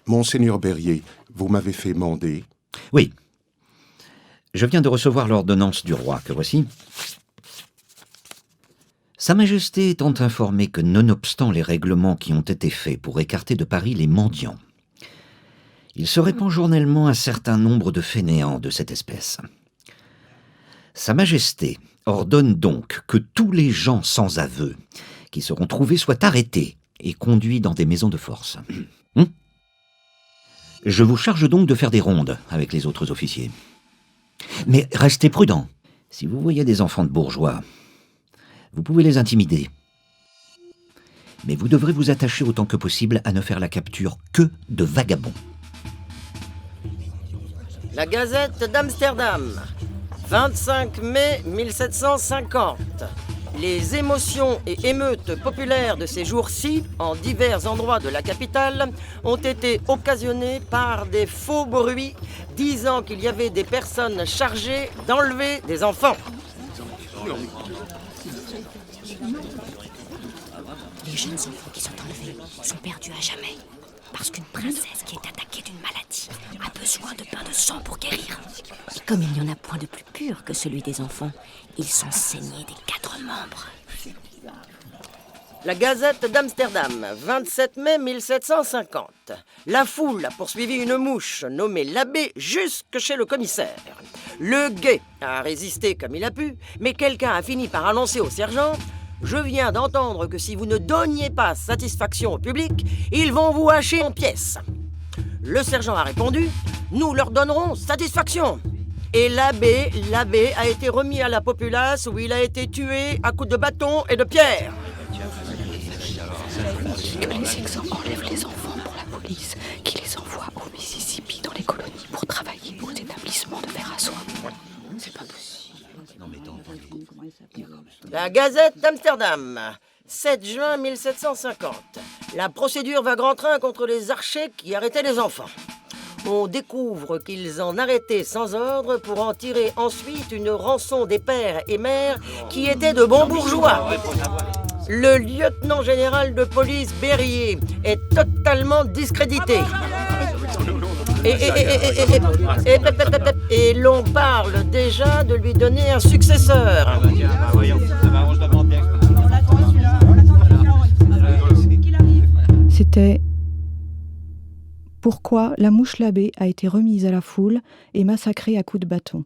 Monseigneur Berrier, vous m'avez fait mander. Oui. Je viens de recevoir l'ordonnance du roi, que voici. Sa Majesté étant informée que, nonobstant les règlements qui ont été faits pour écarter de Paris les mendiants, il se répand journellement un certain nombre de fainéants de cette espèce. Sa Majesté ordonne donc que tous les gens sans aveu qui seront trouvés soient arrêtés et conduits dans des maisons de force. Je vous charge donc de faire des rondes avec les autres officiers. Mais restez prudents. Si vous voyez des enfants de bourgeois, vous pouvez les intimider. Mais vous devrez vous attacher autant que possible à ne faire la capture que de vagabonds. La Gazette d'Amsterdam, 25 mai 1750. Les émotions et émeutes populaires de ces jours-ci, en divers endroits de la capitale, ont été occasionnées par des faux bruits disant qu'il y avait des personnes chargées d'enlever des enfants. Les jeunes enfants qui sont enlevés sont perdus à jamais. Parce qu'une princesse qui est attaquée d'une maladie a besoin de bains de sang pour guérir. Et comme il n'y en a point de plus pur que celui des enfants, ils sont saignés des 4 membres. La Gazette d'Amsterdam, 27 mai 1750. La foule a poursuivi une mouche nommée l'abbé jusque chez le commissaire. Le guet a résisté comme il a pu, mais quelqu'un a fini par annoncer au sergent: je viens d'entendre que si vous ne donniez pas satisfaction au public, ils vont vous hacher en pièces. Le sergent a répondu: nous leur donnerons satisfaction. Et l'abbé a été remis à la populace où il a été tué à coups de bâton et de pierre. Que les exemples enlèvent les enfants pour la police, qui les envoie au Mississippi dans les colonies pour travailler aux établissements de fer à soie. C'est pas possible. La Gazette d'Amsterdam, 7 juin 1750. La procédure va grand train contre les archers qui arrêtaient les enfants. On découvre qu'ils en arrêtaient sans ordre pour en tirer ensuite une rançon des pères et mères qui étaient de bons bourgeois. Le lieutenant général de police Berrier est totalement discrédité. Et l'on parle déjà de lui donner un successeur. C'était pourquoi la mouche Labbé a été remise à la foule et massacrée à coups de bâton.